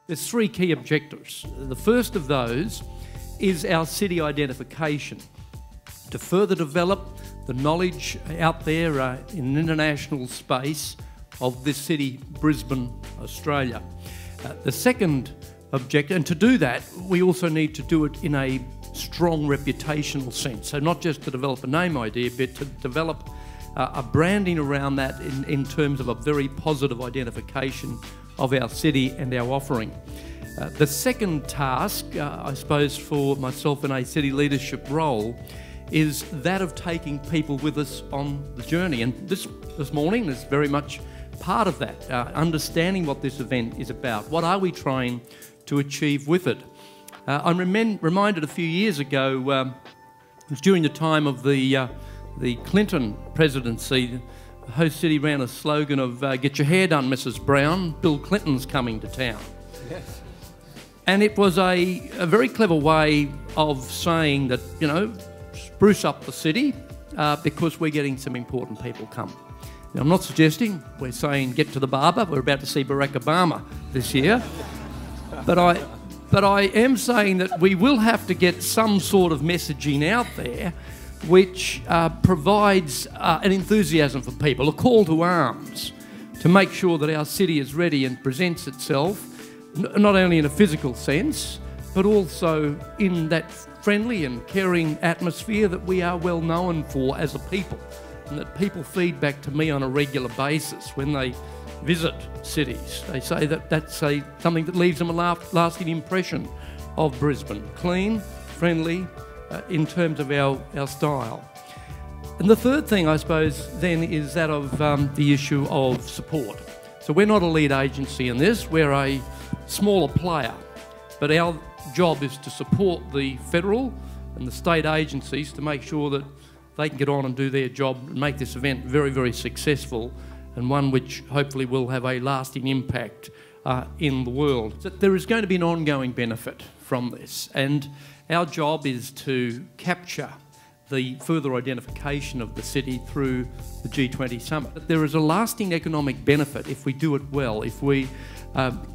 There's three key objectives. The first of those is our city identification, to further develop the knowledge out there in international space of this city, Brisbane, Australia. The second objective, and to do that, we also need to do it in a strong reputational sense. So not just to develop a name idea, but to develop a branding around that in terms of a very positive identification of our city and our offering. The second task, I suppose, for myself in a city leadership role is that of taking people with us on the journey. And this morning is very much part of that, understanding what this event is about. What are we trying to achieve with it? I'm reminded a few years ago, it was during the time of the Clinton presidency, the host city ran a slogan of "Get your hair done, Mrs. Brown, Bill Clinton's coming to town." Yes. And it was a very clever way of saying that, you know, spruce up the city because we're getting some important people come. Now, I'm not suggesting we're saying get to the barber. We're about to see Barack Obama this year. But I am saying that we will have to get some sort of messaging out there which provides an enthusiasm for people, a call to arms, to make sure that our city is ready and presents itself, not only in a physical sense, but also in that friendly and caring atmosphere that we are well known for as a people, and that people feed back to me on a regular basis when they visit cities. They say that that's something that leaves them a lasting impression of Brisbane. Clean, friendly, in terms of our style. And the third thing, I suppose, then is that of the issue of support. So we're not a lead agency in this, we're a smaller player, but our job is to support the federal and the state agencies to make sure that they can get on and do their job and make this event very, very successful, and one which hopefully will have a lasting impact in the world. So there is going to be an ongoing benefit from this, and our job is to capture the further identification of the city through the G20 summit. But there is a lasting economic benefit if we do it well, if we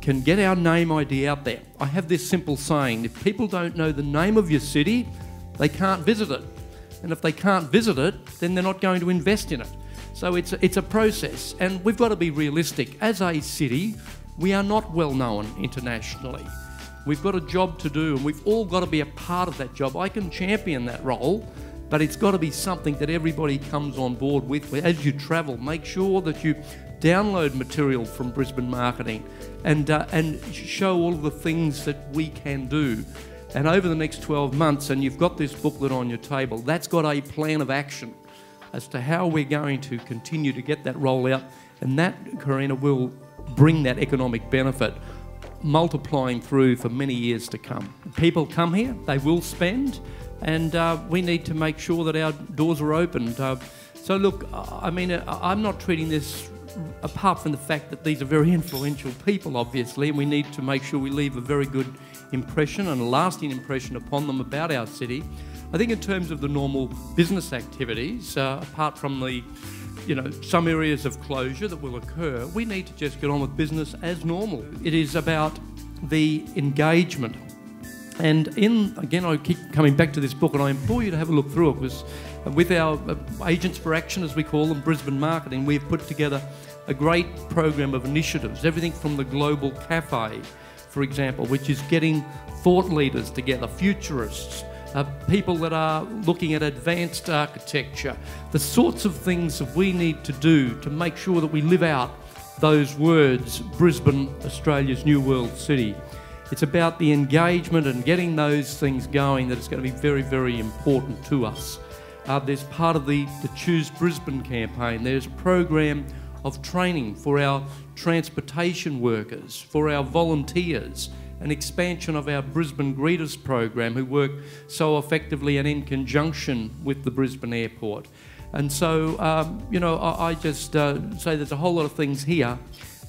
can get our name idea out there. I have this simple saying: if people don't know the name of your city, they can't visit it. And if they can't visit it, then they're not going to invest in it. So it's a process, and we've got to be realistic. As a city, we are not well known internationally. We've got a job to do, and we've all got to be a part of that job. I can champion that role, but it's got to be something that everybody comes on board with. As you travel, make sure that you download material from Brisbane Marketing and show all of the things that we can do. And over the next 12 months, and you've got this booklet on your table, that's got a plan of action as to how we're going to continue to get that roll out, and that, Karina, will bring that economic benefit multiplying through for many years to come. People come here, they will spend, and we need to make sure that our doors are opened. So look, I mean, I'm not treating this, apart from the fact that these are very influential people, obviously, and we need to make sure we leave a very good impression and a lasting impression upon them about our city. I think in terms of the normal business activities, apart from the, you know, some areas of closure that will occur, we need to just get on with business as normal. It is about the engagement. And again, I keep coming back to this book, and I implore you to have a look through it, because with our Agents for Action, as we call them, Brisbane Marketing, we've put together a great program of initiatives, everything from the Global Cafe, for example, which is getting thought leaders together, futurists, people that are looking at advanced architecture, the sorts of things that we need to do to make sure that we live out those words, Brisbane, Australia's new world city. It's about the engagement and getting those things going that is going to be very, very important to us. There's part of the Choose Brisbane campaign. There's a program of training for our transportation workers, for our volunteers, an expansion of our Brisbane Greeters program, who work so effectively and in conjunction with the Brisbane Airport. And so, you know, I just say there's a whole lot of things here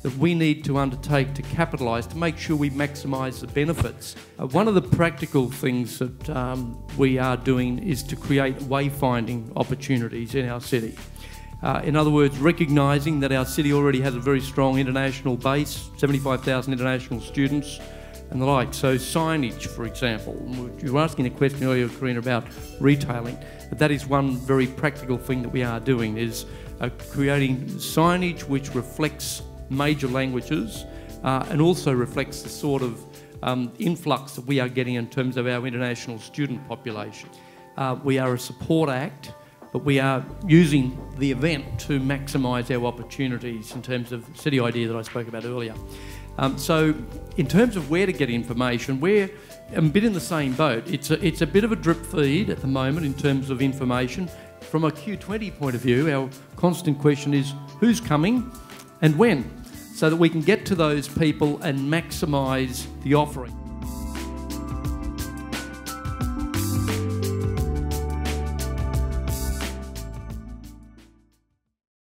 that we need to undertake to capitalise, to make sure we maximise the benefits. One of the practical things that we are doing is to create wayfinding opportunities in our city. In other words, recognising that our city already has a very strong international base, 75,000 international students and the like. So signage, for example. You were asking a question earlier, Karina, about retailing. But that is one very practical thing that we are doing, is creating signage which reflects major languages and also reflects the sort of influx that we are getting in terms of our international student population. We are a support act, but we are using the event to maximise our opportunities in terms of City ID that I spoke about earlier. So in terms of where to get information, we're a bit in the same boat. It's a bit of a drip feed at the moment in terms of information. From a Q20 point of view, our constant question is who's coming and when, so that we can get to those people and maximise the offering.